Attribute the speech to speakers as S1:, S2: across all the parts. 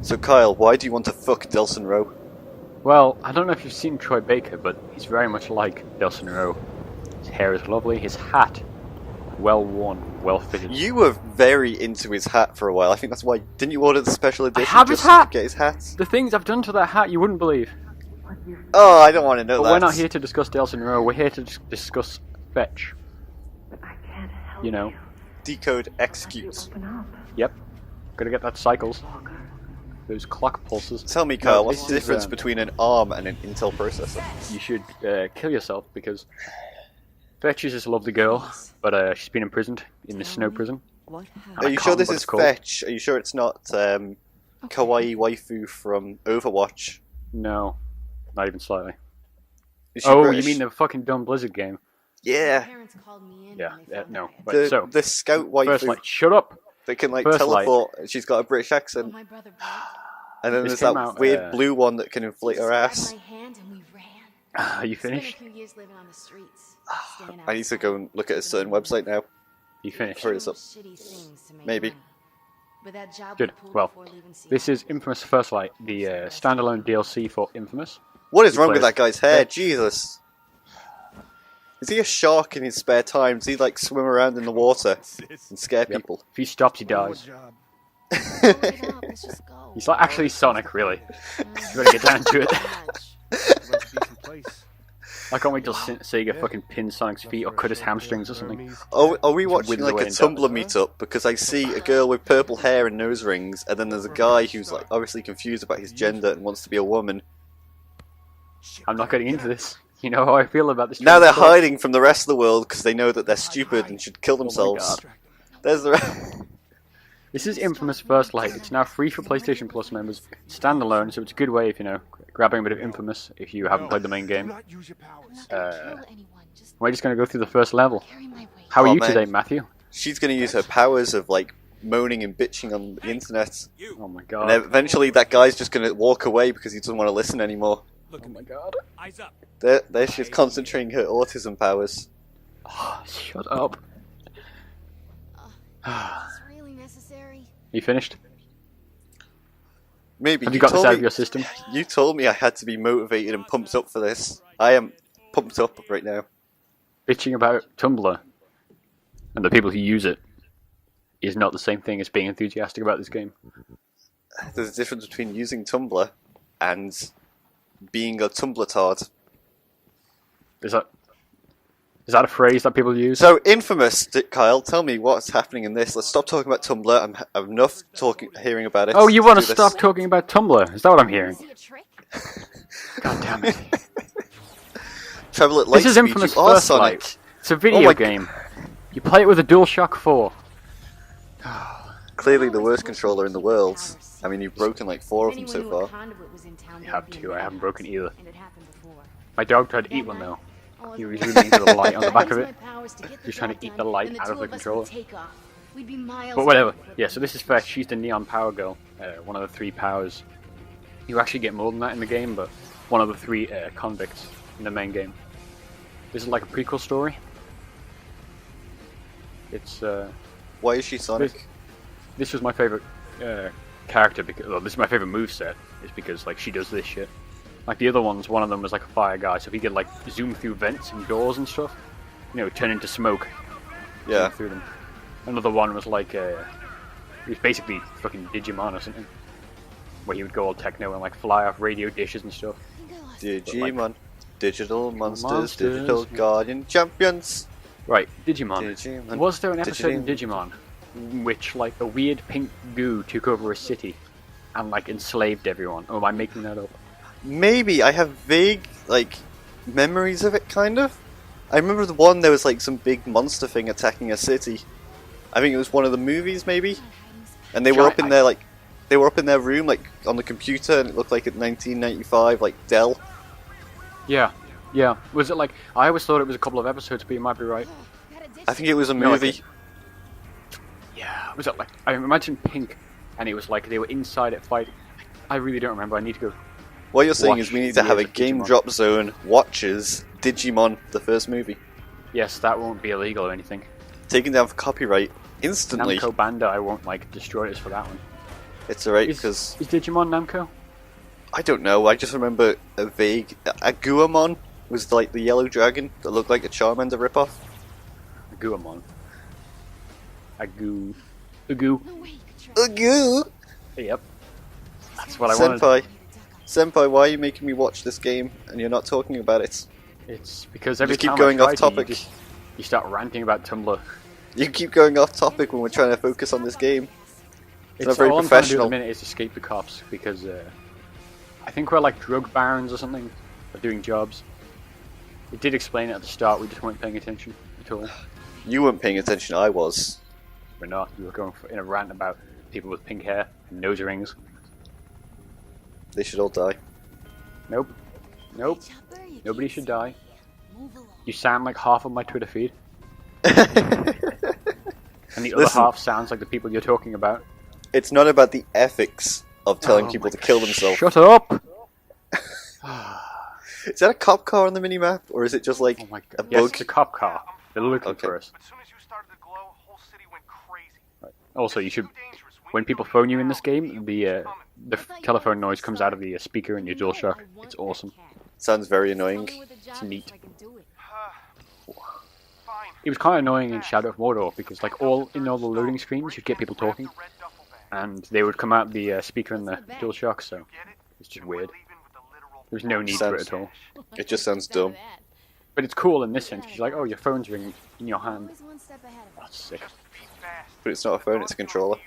S1: So Kyle, why do you want to fuck Delson Rowe?
S2: Well, I don't know if you've seen Troy Baker, but he's very much like Delson Rowe. His hair is lovely, his hat, well worn, well fitted.
S1: You were very into his hat for a while. I think that's why. Didn't you order the special edition
S2: have
S1: just
S2: his hat!
S1: to get his hat?
S2: The things I've done to that hat you wouldn't believe.
S1: Oh, I don't want to know
S2: But
S1: that.
S2: we're not here to discuss Delson Rowe, we're here to discuss Fetch. You know.
S1: Decode, execute.
S2: Yep. Gotta get that cycles. Those clock pulses.
S1: Tell me, Kyle,
S2: No,
S1: what's
S2: this
S1: the
S2: is,
S1: difference between an ARM and an Intel processor?
S2: You should kill yourself because Fetch is this lovely girl, but she's been imprisoned in the snow prison.
S1: Are you sure this is Fetch? Are you sure it's not Kawaii Waifu from Overwatch?
S2: No, not even slightly.
S1: Is she
S2: Oh,
S1: British?
S2: you mean the fucking dumb Blizzard game?
S1: Yeah.
S2: Yeah, no. Right, so,
S1: the scout
S2: first
S1: waifu
S2: light, shut up!
S1: that can like
S2: first
S1: teleport. She's got a British accent. And then
S2: This
S1: there's that
S2: came out,
S1: weird blue one that can inflate her ass.
S2: Are you finished?
S1: I need to go and look at a certain website now.
S2: You finished?
S1: Hurry this up. Maybe.
S2: Good. Well, this is Infamous First Light, the standalone DLC for Infamous.
S1: What is wrong with that guy's hair? Jesus. Is he a shark in his spare time? Does he like swim around in the water and scare people?
S2: If he stops, he dies. He's like actually Sonic, really. You gotta get down to it. I can't wait till Sega fucking pin Sonic's feet or cut his hamstrings or something.
S1: Are we watching like a
S2: away
S1: Tumblr meetup? Because I see a girl with purple hair and nose rings, and then there's a guy who's like obviously confused about his gender and wants to be a woman.
S2: I'm not getting into this. You know how I feel about this.
S1: Now they're hiding from the rest of the world because they know that they're stupid and should kill themselves. There's the.
S2: This is Infamous First Light. It's now free for PlayStation Plus members. It's standalone, so it's a good way if, you know, grabbing a bit of Infamous if you haven't played the main game. We're just going to go through the first level. How are you today, Matthew?
S1: She's going to use her powers of, like, moaning and bitching on the internet.
S2: Oh my god.
S1: And eventually that guy's just going to walk away because he doesn't want to listen anymore.
S2: Oh my god.
S1: There she's concentrating her autism powers.
S2: Oh, shut up.
S3: Necessary.
S2: You finished?
S1: Maybe.
S2: Have you got this out of your system?
S1: You told me I had to be motivated and pumped up for this. I am pumped up right now.
S2: Bitching about Tumblr and the people who use it is not the same thing as being enthusiastic about this game.
S1: There's a difference between using Tumblr and being a Tumblr-tard.
S2: Is that a phrase that people use?
S1: So, Infamous, Kyle, tell me what's happening in this. Let's stop talking about Tumblr. I'm enough hearing about it.
S2: Oh, you want to stop talking about Tumblr? Is that what I'm hearing? God damn it.
S1: Travel at light
S2: This is
S1: speed,
S2: Infamous
S1: you are
S2: First
S1: Sonic.
S2: Light. It's a video game. You play it with a DualShock 4.
S1: Clearly the worst controller in the world. I mean, you've broken like 4 of them so far.
S2: You have 2. I haven't broken either. My dog tried to eat one though. He was really into the light on the back of it. He was trying to eat the light out of the controller. But whatever. Yeah, so this is Fetch. She's the Neon Power Girl. One of the 3 powers. You actually get more than that in the game, but one of the 3 convicts in the main game. This is like a prequel story. It's
S1: Why is she Sonic?
S2: This was my favorite character because this is my favorite moveset. Is because like she does this shit. Like the other ones, one of them was like a fire guy, so he could like zoom through vents and doors and stuff. You know, turn into smoke.
S1: Yeah.
S2: Through them. Another one was like he was basically fucking Digimon or something, where he would go all techno and like fly off radio dishes and stuff.
S1: Digimon, digital monsters, digital guardian champions.
S2: Right, Digimon. Was there an episode in Digimon in which like a weird pink goo took over a city and like enslaved everyone? Or am I making that up?
S1: Maybe. I have vague like memories of it, kind of. I remember the one there was like some big monster thing attacking a city. I think it was one of the movies, maybe. And they were up in their like, they were up in their room like on the computer, and it looked like a 1995 like Dell.
S2: Yeah. Yeah. Was it like? I always thought it was a couple of episodes, but you might be right.
S1: I think it was a movie.
S2: Yeah. Was it like? I imagine pink, and it was like they were inside it fighting. I really don't remember. I need to go.
S1: What you're saying is we need to have a game drop zone watches Digimon, the first movie.
S2: Yes, that won't be illegal or anything.
S1: Taken down for copyright instantly.
S2: Namco Bandai won't like destroy us for that one.
S1: It's alright because
S2: Is Digimon Namco?
S1: I don't know. I just remember a vague Aguamon was like the yellow dragon that looked like a Charmander ripoff.
S2: Aguamon. Agu.
S3: No way you could try.
S1: Agu.
S2: Yep. That's what I wanted.
S1: Senpai, why are you making me watch this game and you're not talking about it?
S2: It's because every
S1: You keep
S2: time
S1: going
S2: I
S1: off
S2: try to,
S1: topic.
S2: you start ranting about Tumblr.
S1: You keep going off topic when we're trying to focus on this game. It's not very
S2: all I'm trying to do at
S1: professional.
S2: the minute is escape the cops because I think we're like drug barons or something, or doing jobs. It did explain it at the start. We just weren't paying attention at all.
S1: You weren't paying attention, I was.
S2: We're not. We were going in a rant about people with pink hair and nose rings.
S1: They should all die.
S2: Nope. Nope.
S3: Chopper, you
S2: Nobody
S3: can't
S2: should
S3: see
S2: die.
S3: me. Move along.
S2: You sound like half of my Twitter feed,
S1: It's
S2: and the other half sounds like the people you're talking about.
S1: not about the ethics of telling
S2: Oh
S1: people
S2: my
S1: to
S2: God.
S1: kill themselves.
S2: Shut up!
S1: Is that a cop car on the minimap, or is it just like
S2: Oh my
S1: a
S2: God. Yes,
S1: bug?
S2: it's a cop car. They're looking
S1: Okay.
S2: for us.
S4: As soon as you started to glow, whole city went crazy.
S2: Also, you should.
S4: Too dangerous.
S2: When people phone you in this game, the telephone noise comes out of the speaker in your DualShock. It's awesome.
S1: Sounds very annoying.
S2: It's neat.
S4: Fine.
S2: It was kind of annoying in Shadow of Mordor because, like, in all the loading screens, you'd get people talking,
S4: The red duffel bag.
S2: and they would come out the speaker in the DualShock. So
S4: Get it?
S2: it's just
S4: And we're
S2: weird.
S4: leaving with the literal
S2: There's no need for it
S1: Sounds-
S2: at all.
S1: It just sounds dumb.
S2: But it's cool in this sense because you're like, oh, your phone's ringing in your hand.
S3: Always one step ahead of us.
S2: That's sick.
S4: Just be fast.
S1: But it's not a phone, it's a controller.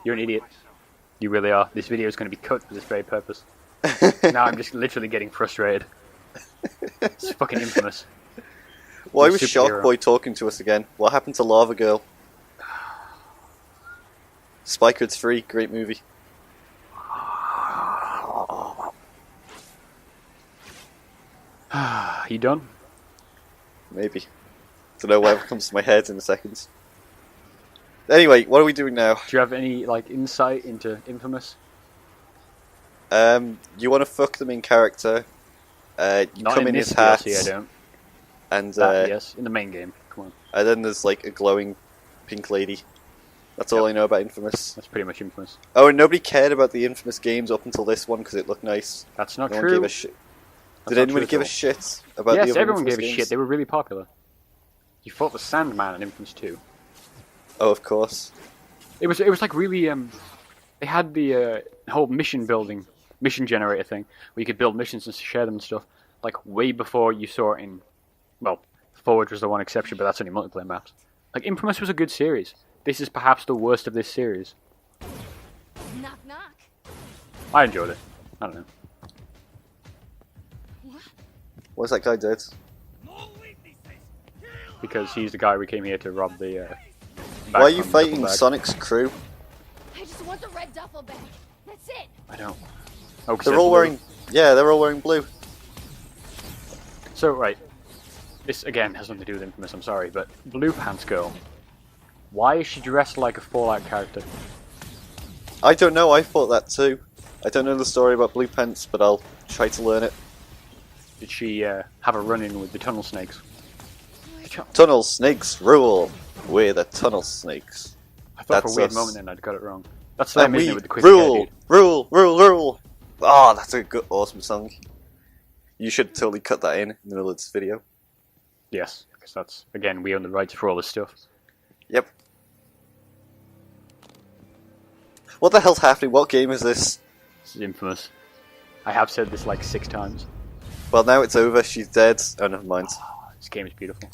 S2: You're an idiot. You really are. This video is going to be cut for this very purpose. Now I'm just literally getting frustrated. It's fucking infamous.
S1: Why
S2: You're
S1: was
S2: a superhero.
S1: Sharkboy talking to us again? What happened to Lava Girl? Spy Kids 3, great movie.
S2: You done?
S1: Maybe. Don't know, whatever comes to my head in a second. Anyway, what are we doing now?
S2: Do you have any like insight into Infamous?
S1: You want to fuck the main character. You
S2: Not
S1: come
S2: in
S1: in
S2: this
S1: his hat,
S2: DLC, I don't.
S1: and
S2: Yes, in the main game. Come on,
S1: and then there's like a glowing pink lady. That's all
S2: Yep.
S1: I know about Infamous.
S2: that's pretty much Infamous.
S1: Oh, and nobody cared about the Infamous games up until this one because it looked nice.
S2: That's not
S1: No one
S2: true.
S1: gave a shit.
S2: That's
S1: Did
S2: not
S1: anybody
S2: true
S1: give
S2: at
S1: a
S2: all.
S1: shit about the
S2: Yes,
S1: other
S2: everyone
S1: Infamous
S2: gave a
S1: games?
S2: shit. They were really popular. You fought the Sandman in Infamous 2.
S1: Oh, of course.
S2: It was like really they had the whole mission generator thing where you could build missions and share them and stuff like way before you saw it in, well, Forward was the one exception, but that's only multiplayer maps. Like Infamous was a good series. This is perhaps the worst of this series.
S3: Knock, knock.
S2: I enjoyed it. I don't know.
S1: What's that guy did?
S2: Because he's the guy we came here to rob the
S1: Why are you
S2: from the
S1: fighting
S2: duffel bag.
S1: Sonic's crew?
S3: I just want the red duffel bag. That's it.
S2: I don't. Oh, 'cause
S1: They're
S2: they're
S1: all
S2: blue.
S1: wearing... Yeah, they're all wearing blue.
S2: So, right. This, again, has nothing to do with Infamous, I'm sorry, but Blue Pants Girl. Why is she dressed like a Fallout character?
S1: I don't know, I thought that too. I don't know the story about Blue Pants, but I'll try to learn it.
S2: Did she have a run-in with the Tunnel Snakes?
S1: Tunnel snakes rule! We're the tunnel snakes.
S2: I thought for
S1: That's
S2: a weird
S1: us.
S2: moment then I'd got it wrong. That's them,
S1: And
S2: isn't
S1: we
S2: it, with the quiz hair,
S1: rule!
S2: dude?
S1: Rule! Oh, that's a good, awesome song. You should totally cut that in the middle of this video.
S2: Yes, because that's, again, we own the rights for all this stuff.
S1: Yep. What the hell's happening? What game is this?
S2: This is Infamous. I have said this like 6 times.
S1: Well, now it's over. She's dead. Oh, never mind.
S2: This game is beautiful.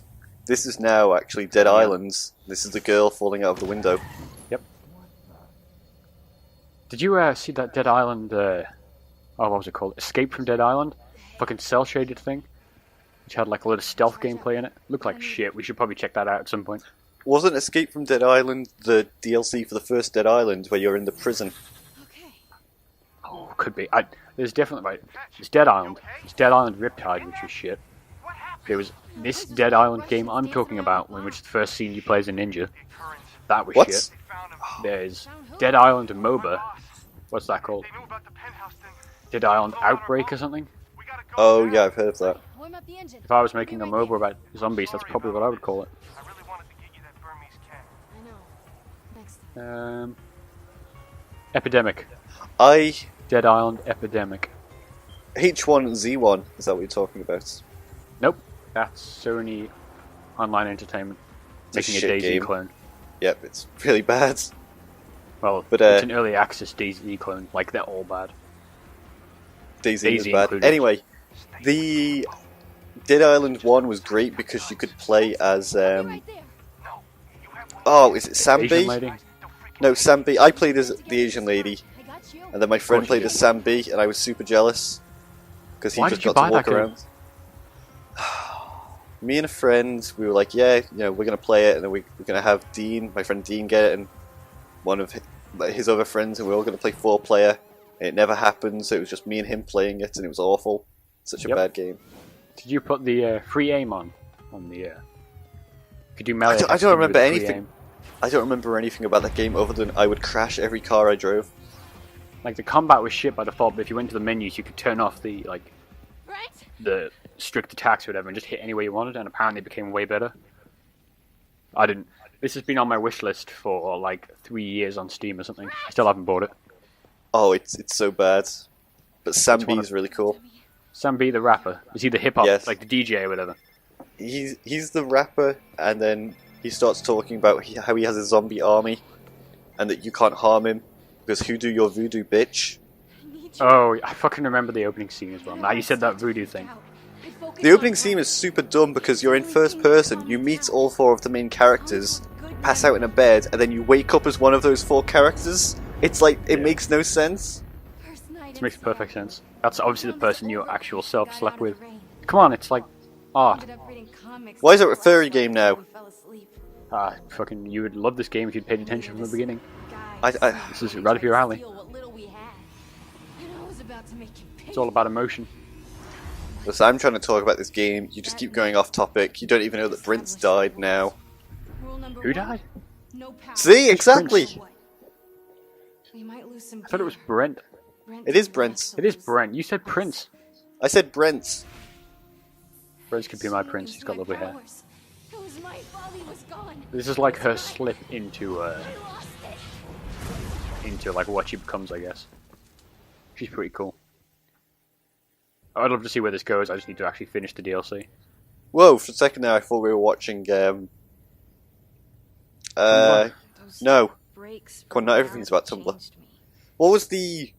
S1: This is now actually Dead
S2: Yeah.
S1: Islands. This is the girl falling out of the window.
S2: Yep. Did you see that Dead Island, oh, what was it called? Escape from Dead Island? Fucking cel-shaded thing? Which had like a lot of stealth gameplay in it. Looked like shit. We should probably check that out at some point.
S1: Wasn't Escape from Dead Island the DLC for the first Dead Island where you're in the prison?
S3: Okay.
S2: Oh, could be. There's definitely, right. There's Dead Island. There's Dead Island Riptide, which was shit. There was this Dead Island game I'm talking about, in which the first scene you play as a ninja. That was
S1: What?
S2: shit. There's Dead Island MOBA. What's that called?
S4: They knew about the penthouse thing.
S2: Dead Island Outbreak or something?
S4: We gotta go
S1: Oh
S4: now.
S1: yeah, I've heard of that.
S3: Warm up the engine.
S2: If I was making a MOBA about zombies, that's probably what I would call it.
S4: I really wanted to get you that Burmese cat.
S3: I know. Next time.
S2: Epidemic.
S1: I
S2: Dead Island Epidemic.
S1: H1Z1. Is that what you're talking about?
S2: Nope. That's Sony Online Entertainment
S1: It's
S2: making a
S1: shit
S2: DayZ
S1: game.
S2: clone.
S1: Yep, it's really bad.
S2: Well,
S1: But,
S2: it's an early access DayZ clone. Like, they're all bad.
S1: DayZ is
S2: DayZ
S1: bad.
S2: included.
S1: Anyway, the Dead Island 1 was great because you could play as
S3: Right there.
S1: oh, is it Sam
S2: Asian
S1: B?
S2: lady.
S1: No, Sam B. I played as the Asian lady,
S3: I got you.
S1: and then my friend
S2: Of course you
S1: played as Sam B, and I was super jealous because he
S2: Why
S1: just
S2: did you
S1: got to
S2: buy
S1: walk
S2: that game?
S1: around. Me and a friend, we were like, yeah, we're gonna play it, and then we're gonna have Dean, my friend Dean, get it, and one of his other friends, and we're all gonna play 4-player. And it never happened, so it was just me and him playing it, and it was awful. Such a
S2: Yep.
S1: bad game.
S2: Did you put the free aim on the? Could you melee?
S1: I don't remember
S2: with free
S1: anything.
S2: aim?
S1: I don't remember anything about that game other than I would crash every car I drove.
S2: Like the combat was shit by default, but if you went to the menus, you could turn off the
S3: Right?
S2: the strict attacks or whatever, and just hit any way you wanted, and apparently it became way better. I didn't. This has been on my wish list for like 3 years on Steam or something. I still haven't bought it.
S1: Oh, it's so bad. But Sam
S2: Which
S1: B
S2: one
S1: is really cool.
S2: Sam B, the rapper, is he the hip hop,
S1: Yes.
S2: like the DJ or whatever?
S1: He's the rapper, and then he starts talking about how he has a zombie army, and that you can't harm him because hoodoo your voodoo, bitch.
S3: I need you.
S2: Oh, I fucking remember the opening scene as well. Now you said that voodoo thing.
S1: The opening scene is super dumb because you're in first person. You meet all 4 of the main characters, pass out in a bed, and then you wake up as one of those 4 characters. It's like it makes no sense.
S2: This makes perfect sense. That's obviously the person your actual self slept with. Come on, it's like art.
S1: Why is it a furry game now?
S2: Fucking, you would love this game if you'd paid attention from the beginning.
S1: I
S2: This is right up your alley. It's all about emotion.
S1: Listen, I'm trying to talk about this game. You just keep going off topic. You don't even know that Brint's died now.
S2: Who died?
S1: See, exactly.
S3: We might lose some
S2: I thought it was Brent.
S1: It is Brent.
S2: It is Brent. You said Prince.
S1: I said Brent.
S2: Brent could be my prince. He's got lovely hair.
S3: It was my fault he was gone.
S2: This is like her slip into
S3: I lost it.
S2: like what she becomes, I guess. She's pretty cool. I'd love to see where this goes. I just need to actually finish the DLC.
S1: Whoa, for a second there I thought we were watching, no. Come on, not everything's about Tumblr. What was the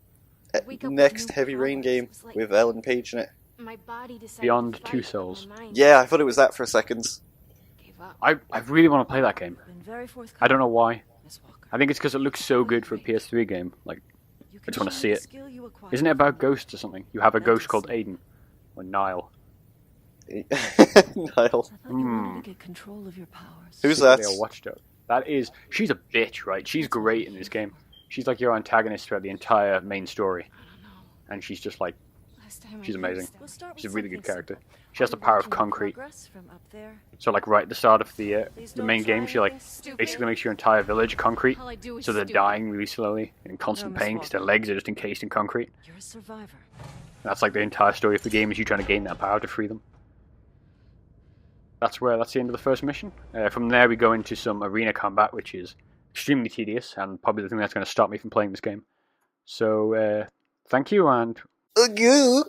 S1: next Heavy Rain game with Ellen Page in it?
S3: My body decided
S2: Beyond
S3: to
S2: Two
S3: fight,
S2: Souls.
S3: but my mind
S1: Yeah, I thought it was that for a second.
S3: gave up.
S2: I really want to play that game.
S5: Been very forthcoming,
S2: I don't know why.
S5: Miss Walker.
S2: I think it's because it looks so good for a PS3 game. Like,
S5: You
S2: I
S5: can
S2: just wanna
S5: share
S2: see
S5: the
S2: it.
S5: skill you acquired
S2: isn't it about
S5: from
S2: ghosts or something? You have a ghost called Aiden. Or Niall.
S1: Niall.
S5: I thought you wanted to get control of your powers.
S1: Who's that?
S2: Secretly a watchdog. That is... She's a bitch, right? She's great in this game. She's like your antagonist throughout the entire main story. And she's just like...
S3: Last time I
S2: She's amazing.
S3: used them.
S5: We'll start with
S2: She's a really good
S5: something
S2: character.
S5: simple.
S2: She has the power of
S5: Watching your
S2: concrete.
S5: progress from up there.
S2: So like right at the start of the
S5: Please
S2: the
S5: don't
S2: main game,
S5: try
S2: she like
S5: this.
S3: Stupid.
S2: basically makes your entire village concrete.
S3: All I do is
S2: So they're
S3: stupid.
S2: dying really slowly in constant
S5: No, Miss
S2: pain because
S5: Walker.
S2: their legs are just encased in concrete.
S5: You're a survivor.
S2: That's like the entire story of the game is you trying to gain that power to free them. That's the end of the first mission. From there we go into some arena combat, which is extremely tedious and probably the thing that's going to stop me from playing this game. So thank you and
S1: Ugh.